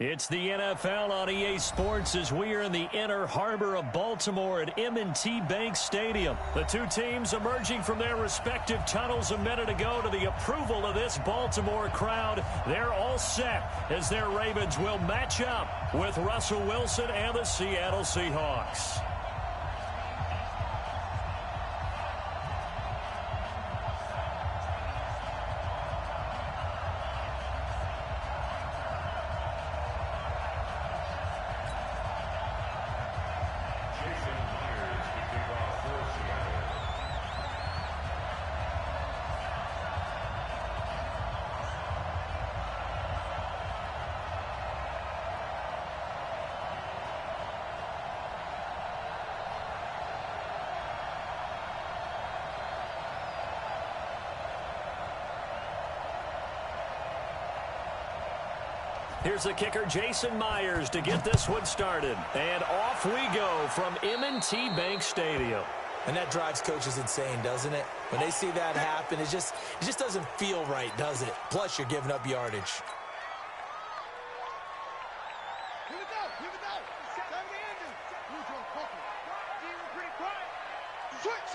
It's the NFL on EA Sports as we are in the inner harbor of Baltimore at M&T Bank Stadium. The two teams emerging from their respective tunnels a minute ago to the approval of this Baltimore crowd. They're all set as their Ravens will match up with Russell Wilson and the Seattle Seahawks. Here's the kicker, Jason Myers, to get this one started. And off we go from M&T Bank Stadium. And that drives coaches insane, doesn't it? When they see that happen, it just doesn't feel right, does it? Plus, you're giving up yardage. Here we go. Time to end it. Who's your cookie? Pretty quiet. Switch.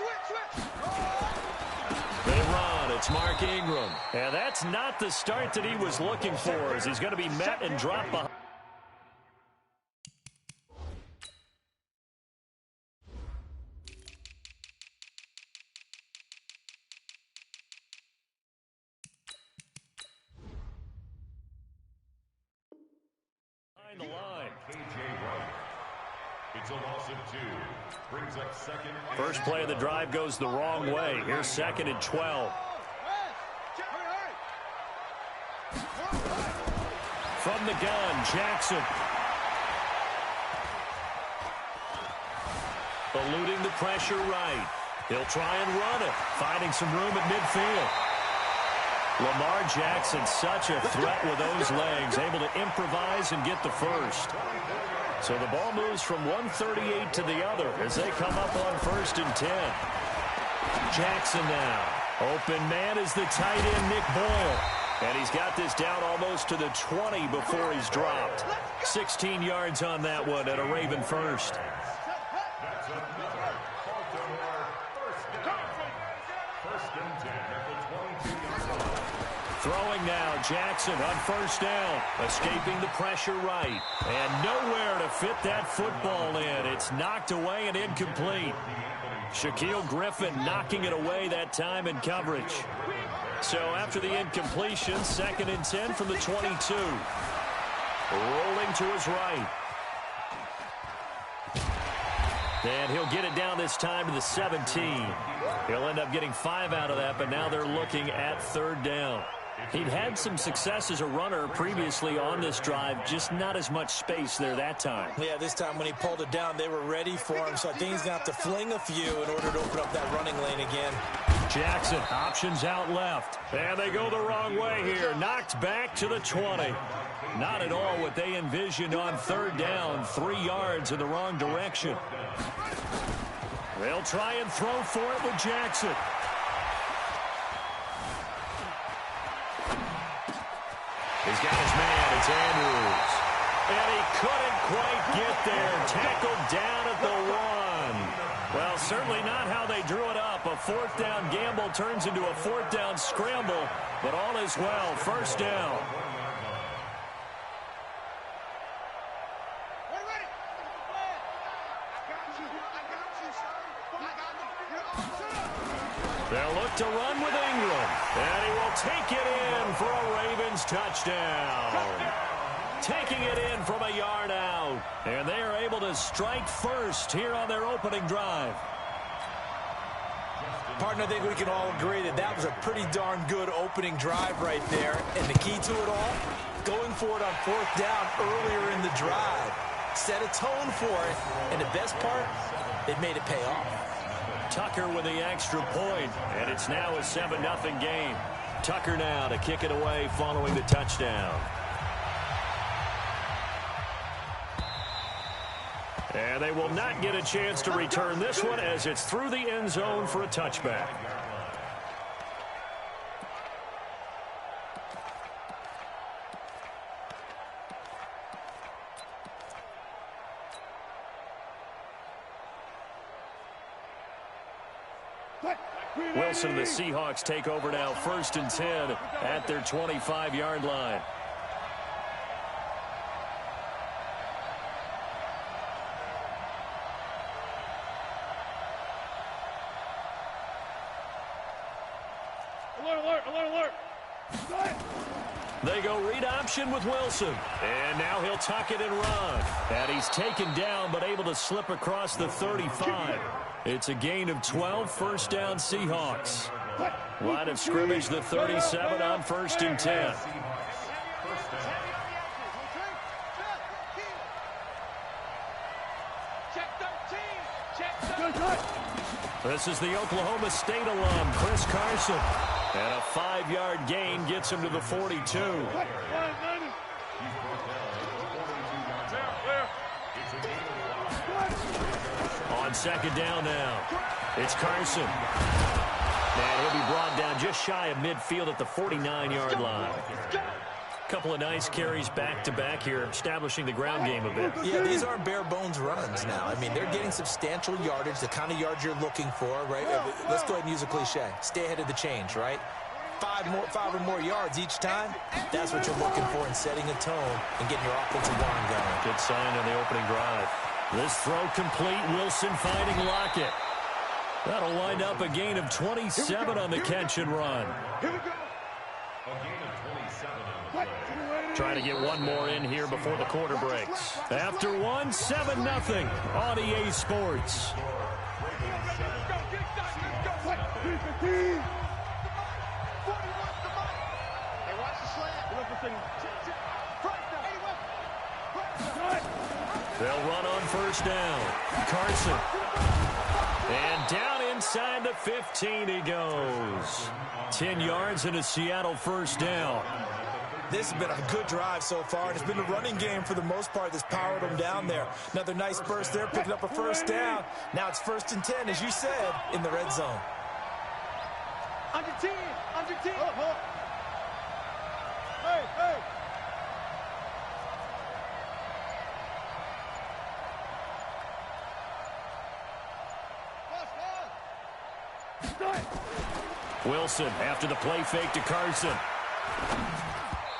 They run. It's Mark Ingram. And that's not the start that he was looking for, as he's going to be met and dropped behind. The line. It's a loss of 2. Brings up second. First play of the drive goes the wrong way. Here's 2nd and 12. From the gun, Jackson. Eluding the pressure right. He'll try and run it. Finding some room at midfield. Lamar Jackson, such a threat with those legs. Able to improvise and get the first. So the ball moves from 138 to the other as they come up on 1st and 10. Jackson now. Open man is the tight end, Nick Boyle. And he's got this down almost to the 20 before he's dropped. 16 yards on that one and a Raven first. That's another Baltimore first down. 1st and 10 at the 22-yard line. Throwing now, Jackson on 1st down. Escaping the pressure right. And nowhere to fit that football in. It's knocked away and incomplete. Shaquille Griffin knocking it away that time in coverage. So after the incompletion, 2nd and 10 from the 22. Rolling to his right. And he'll get it down this time to the 17. He'll end up getting 5 out of that, but now they're looking at 3rd down. He'd had some success as a runner previously on this drive, just not as much space there that time. Yeah, this time when he pulled it down, they were ready for him, so I think he's going to have to fling a few in order to open up that running lane again. Jackson, options out left. And they go the wrong way here. Knocked back to the 20. Not at all what they envisioned on 3rd down. 3 yards in the wrong direction. They'll try and throw for it with Jackson. He's got his man. It's Andrews. And he couldn't quite get there. Tackled down at the 1. Well, certainly not how they drew it up. A 4th down gamble turns into a 4th down scramble. But all is well. 1st down. They'll look to run with Ingram. And he will take it in for a Ravens touchdown. Taking it in from a yard out. And they are able to strike first here on their opening drive. Partner, I think we can all agree that that was a pretty darn good opening drive right there. And the key to it all, going for it on 4th down earlier in the drive. Set a tone for it. And the best part, it made it pay off. Tucker with the extra point, and it's now a 7-0 game. Tucker now to kick it away following the touchdown. And they will not get a chance to return this one as it's through the end zone for a touchback. Wilson and the Seahawks take over now, 1st and 10 at their 25-yard line. Alert. They go read option with Wilson. And now he'll tuck it and run. And he's taken down but able to slip across the 35. It's a gain of 12, 1st down Seahawks. Line of scrimmage, the 37 on 1st and 10. This is the Oklahoma State alum, Chris Carson. And a 5-yard gain gets him to the 42. On 2nd down now, it's Carson. And he'll be brought down just shy of midfield at the 49-yard line. Couple of nice carries back-to-back here, establishing the ground game a bit. Yeah, these aren't bare-bones runs now. I mean, they're getting substantial yardage, the kind of yards you're looking for, right? Let's go ahead and use a cliche. Stay ahead of the change, right? 5 or more yards each time, that's what you're looking for in setting a tone and getting your offensive line going. Good sign on the opening drive. This throw complete, Wilson finding Lockett. That'll wind up a gain of 27 on the catch and run. Here we go. Trying to get one more in here before the quarter breaks. After one, 7-0 on EA Sports. They'll run on 1st down. Carson. And down inside the 15 he goes. 10 yards and a Seattle 1st down. This has been a good drive so far, and it's been a running game for the most part that's powered them down there. Another nice burst there, picking up a 1st down. Now it's 1st and 10, as you said, in the red zone. Under 10. Hey. Wilson after the play fake to Carson.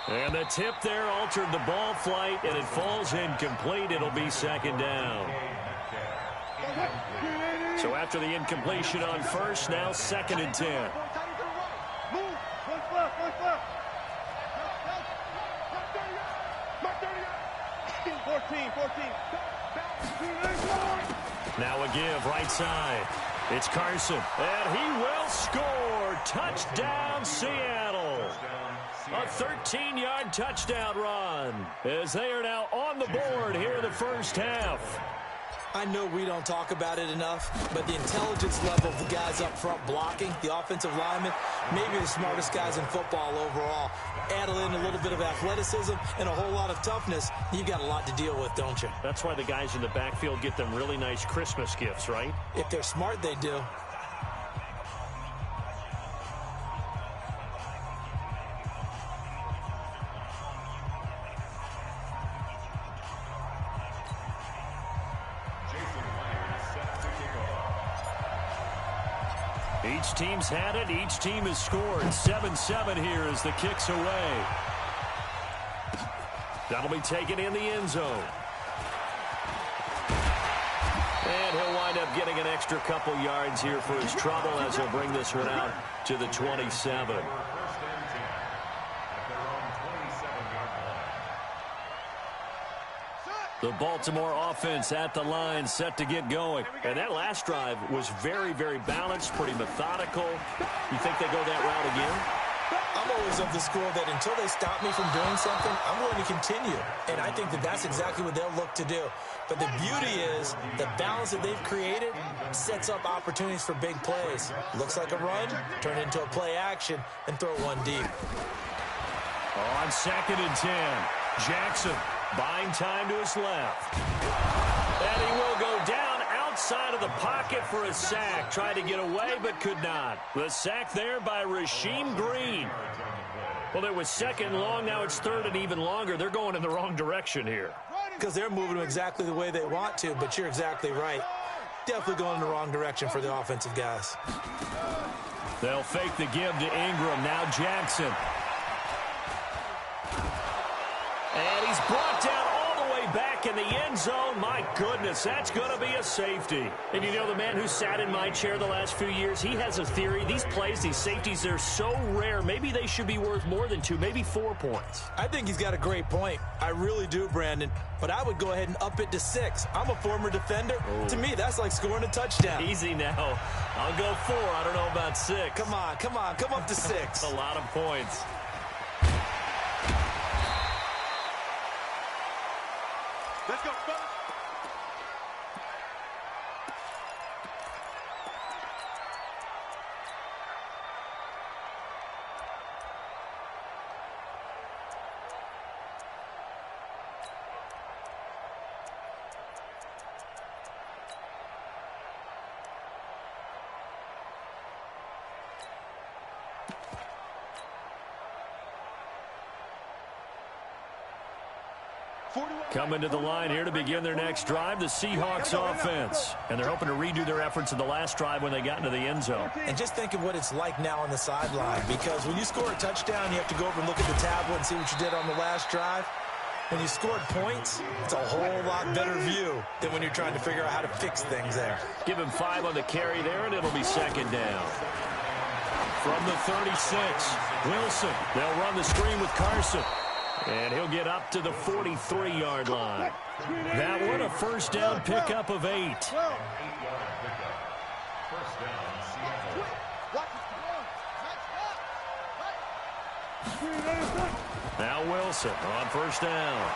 And the tip there altered the ball flight, and it falls incomplete. It'll be 2nd down. So after the incompletion on 1st, now 2nd and 10. 14. Now a give right side. It's Carson, and he will score. Touchdown, Seattle. A 13-yard touchdown run as they are now on the board here in the 1st half. I know we don't talk about it enough, but the intelligence level of the guys up front blocking, the offensive linemen, maybe the smartest guys in football overall. Add in a little bit of athleticism and a whole lot of toughness, you've got a lot to deal with, don't you? That's why the guys in the backfield get them really nice Christmas gifts, right? If they're smart, they do. Each team's had it. Each team has scored. 7-7 here as the kick's away. That'll be taken in the end zone. And he'll wind up getting an extra couple yards here for his trouble as he'll bring this one out to the 27. The Baltimore offense at the line, set to get going. And that last drive was very, very balanced, pretty methodical. You think they go that route again? I'm always of the school that until they stop me from doing something, I'm going to continue. And I think that that's exactly what they'll look to do. But the beauty is the balance that they've created sets up opportunities for big plays. Looks like a run, turn it into a play action, and throw one deep. On 2nd and 10, Jackson buying time to his left. And he will go down outside of the pocket for a sack. Tried to get away, but could not. The sack there by Rasheem Green. Well, it was 2nd and long. Now it's 3rd and even longer. They're going in the wrong direction here. Because they're moving them exactly the way they want to, but you're exactly right. definitely going in the wrong direction for the offensive guys. They'll fake the give to Ingram. Now Jackson. And he's brought down all the way back in the end zone. My goodness, that's going to be a safety. And you know, the man who sat in my chair the last few years, he has a theory. These plays, these safeties, they're so rare. Maybe they should be worth more than 2, maybe 4 points. I think he's got a great point. I really do, Brandon. But I would go ahead and up it to 6. I'm a former defender. Oh. To me, that's like scoring a touchdown. Easy now. I'll go 4. I don't know about 6. Come on. Come up to 6. That's a lot of points. Let's go, fellas. Coming to the line here to begin their next drive, the Seahawks offense. And they're hoping to redo their efforts in the last drive when they got into the end zone. And just think of what it's like now on the sideline, because when you score a touchdown, you have to go over and look at the tablet and see what you did on the last drive. When you scored points, it's a whole lot better view than when you're trying to figure out how to fix things there. Give him 5 on the carry there, and it'll be second down. From the 36, Wilson. They'll run the screen with Carson. And he'll get up to the 43-yard line. That one a first down pickup of 8. 8-yard pickup. First down, Seattle. Now Wilson on first down.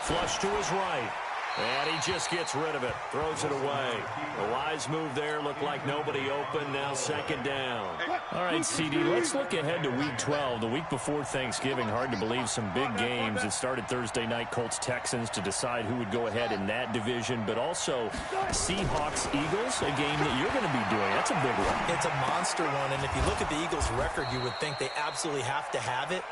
Flush to his right. And he just gets rid of it. Throws it away. A wise move there. Looked like nobody open. Now second down. All right, CD, let's look ahead to Week 12. The week before Thanksgiving. Hard to believe some big games. It started Thursday night, Colts-Texans, to decide who would go ahead in that division. But also Seahawks-Eagles, a game that you're going to be doing. That's a big one. It's a monster one, and if you look at the Eagles' record, you would think they absolutely have to have it.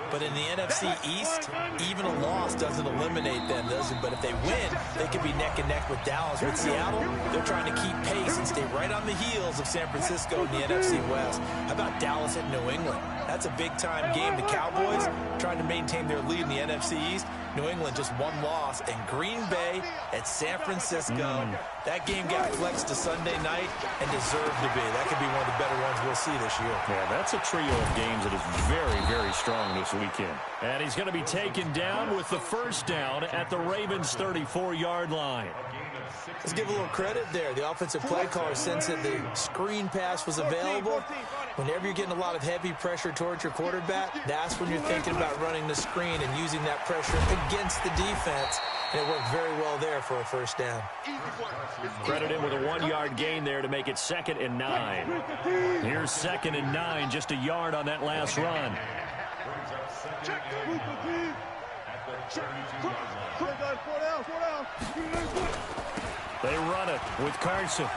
But in the NFC East, even a loss doesn't eliminate them, does it? But if they win, they could be neck and neck with Dallas. With Seattle, they're trying to keep pace and stay right on the heels of San Francisco in the NFC West. How about Dallas at New England? That's a big-time game. The Cowboys trying to maintain their lead in the NFC East. New England just one loss. And Green Bay at San Francisco. That game got flexed to Sunday night and deserved to be. That could be one of the better ones we'll see this year. Yeah, that's a trio of games that is very, very strong this weekend. And he's going to be taken down with the first down at the Ravens' 34-yard line. Let's give a little credit there. The offensive play caller sensed that the screen pass was available. Whenever you're getting a lot of heavy pressure towards your quarterback, that's when you're thinking about running the screen and using that pressure against the defense. And it worked very well there for a first down. Credit him with a 1-yard gain there to make it 2nd and 9. Here's 2nd and 9, just a yard on that last run. They run it with Carson.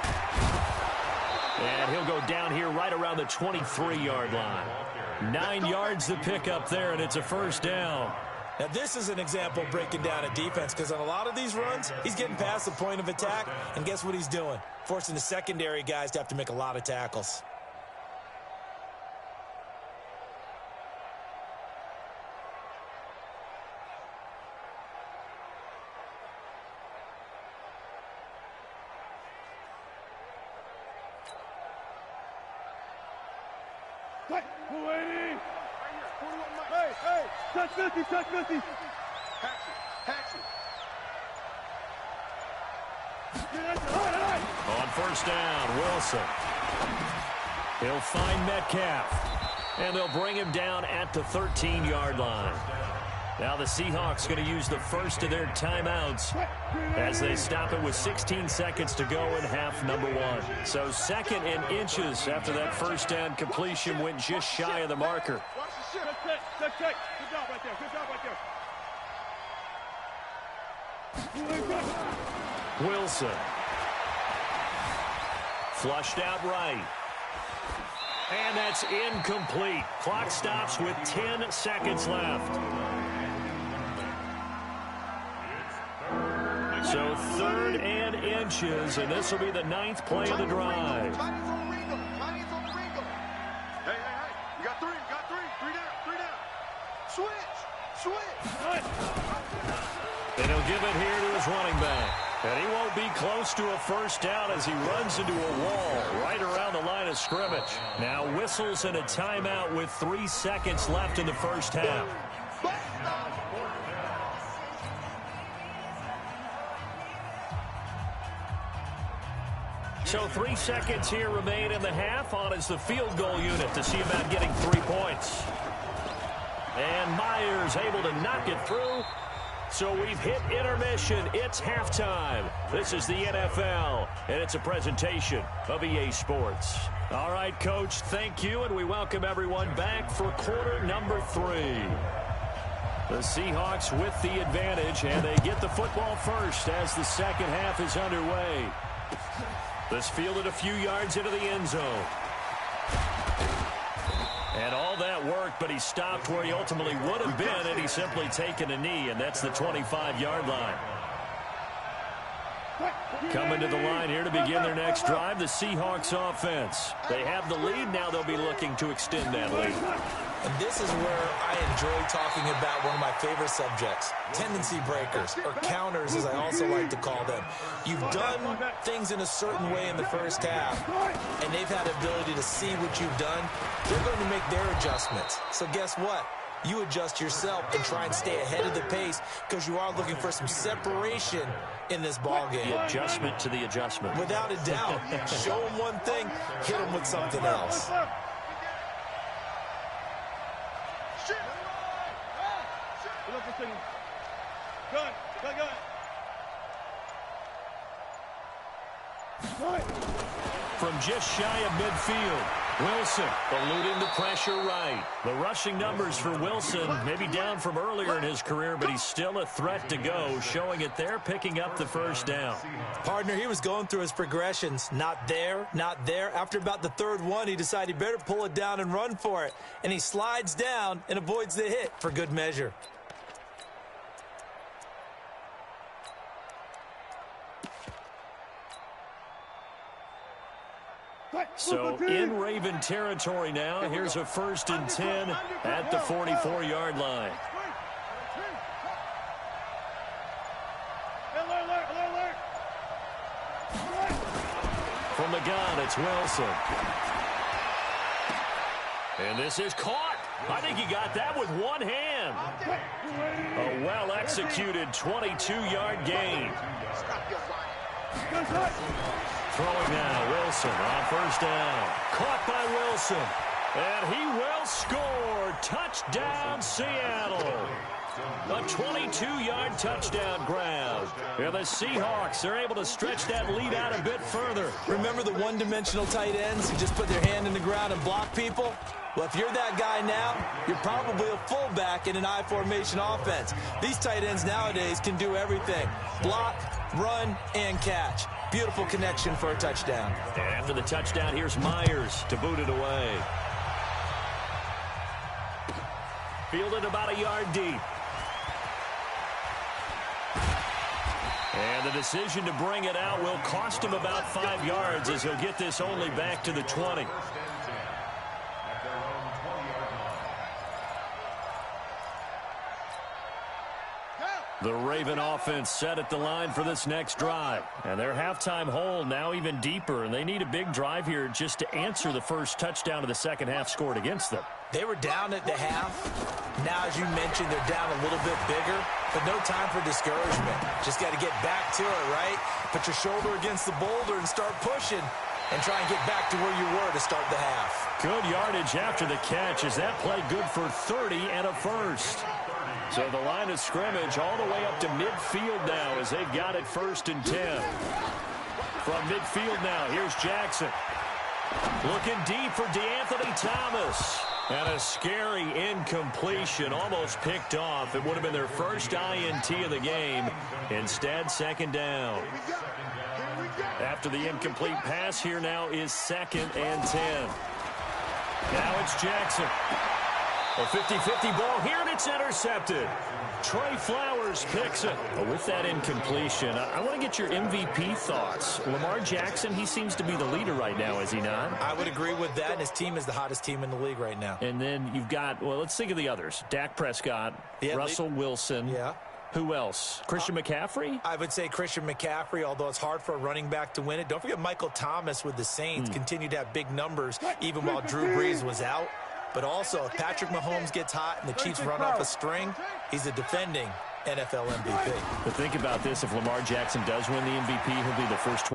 And he'll go down here right around the 23-yard line. 9 yards to pick up there, and it's a first down. Now, this is an example of breaking down a defense, because on a lot of these runs, he's getting past the point of attack, and guess what he's doing? Forcing the secondary guys to have to make a lot of tackles. Hey, touch 50, touch 50. Paxi. On first down, Wilson. He'll find Metcalf. And they'll bring him down at the 13-yard line. Now the Seahawks going to use the first of their timeouts as they stop it with 16 seconds to go in half number 1. So 2nd and inches after that first down completion went just shy of the marker. Watch the shit. Check. Good job right there. Wilson. Flushed out right. And that's incomplete. Clock stops with 10 seconds left. So 3rd and inches, and this will be the 9th play of the drive. Chinese on Ringo. Chinese on Ringo. Hey. You got 3. You got 3. 3 down. Switch. And he'll give it here to his running back. And he won't be close to a first down as he runs into a wall right around the line of scrimmage. Now whistles and a timeout with 3 seconds left in the first half. So 3 seconds here remain in the half. On is the field goal unit to see about getting 3 points. And Myers able to knock it through. So we've hit intermission. It's halftime. This is the NFL, and it's a presentation of EA Sports. All right, Coach, thank you, and we welcome everyone back for quarter number 3. The Seahawks with the advantage, and they get the football first as the second half is underway. This fielded a few yards into the end zone. And all that work, but he stopped where he ultimately would have been, and he's simply taken a knee, and that's the 25-yard line. Coming to the line here to begin their next drive, the Seahawks offense. They have the lead. Now they'll be looking to extend that lead. And this is where I enjoy talking about one of my favorite subjects, tendency breakers, or counters as I also like to call them. You've done things in a certain way in the first half, and they've had the ability to see what you've done. They're going to make their adjustments. So guess what? You adjust yourself and try and stay ahead of the pace because you are looking for some separation in this ball game. The adjustment to the adjustment. Without a doubt. Show them one thing, hit them with something else. From just shy of midfield, Wilson eluding the pressure right. The rushing numbers for Wilson maybe down from earlier in his career, but he's still a threat to go, showing it there, picking up the first down. Partner, he was going through his progressions. Not there, not there. After about the 3rd one, he decided he better pull it down and run for it. And he slides down and avoids the hit for good measure. So in Raven territory now, here's a 1st and 10 at the 44-yard line. From the gun, it's Wilson. And this is caught. I think he got that with one hand. A well-executed 22-yard gain. Throwing now, Wilson on first down. Caught by Wilson. And he will score. Touchdown, Seattle. A 22-yard touchdown grab. And the Seahawks are able to stretch that lead out a bit further. Remember the one-dimensional tight ends who just put their hand in the ground and block people? Well, if you're that guy now, you're probably a fullback in an I-formation offense. These tight ends nowadays can do everything. Block, run, and catch. Beautiful connection for a touchdown. And after the touchdown, here's Myers to boot it away. Fielded about a yard deep. And the decision to bring it out will cost him about 5 yards as he'll get this only back to the 20. The Raven offense set at the line for this next drive. And their halftime hole now even deeper, and they need a big drive here just to answer the first touchdown of the second half scored against them. They were down at the half. Now, as you mentioned, they're down a little bit bigger, but no time for discouragement. Just got to get back to it, right? Put your shoulder against the boulder and start pushing and try and get back to where you were to start the half. Good yardage after the catch. Is that play good for 30 and a first? So the line of scrimmage all the way up to midfield now as they've got it 1st and 10. From midfield now, here's Jackson. Looking deep for DeAnthony Thomas. And a scary incompletion, almost picked off. It would have been their first INT of the game. Instead, 2nd down. After the incomplete pass, here now is 2nd and 10. Now it's Jackson. A 50-50 ball here, and it's intercepted. Trey Flowers Powers picks it. Well, with that incompletion, I want to get your MVP thoughts. Lamar Jackson, he seems to be the leader right now, is he not? I would agree with that, and his team is the hottest team in the league right now. And then you've got, well, let's think of the others. Dak Prescott, Russell Wilson. Yeah. Who else? Christian McCaffrey? I would say Christian McCaffrey, although it's hard for a running back to win it. Don't forget Michael Thomas with the Saints continued to have big numbers even while Drew Brees was out. But also, if Patrick Mahomes gets hot and the Chiefs run off a string, he's a defending NFL MVP. But think about this. If Lamar Jackson does win the MVP, he'll be the first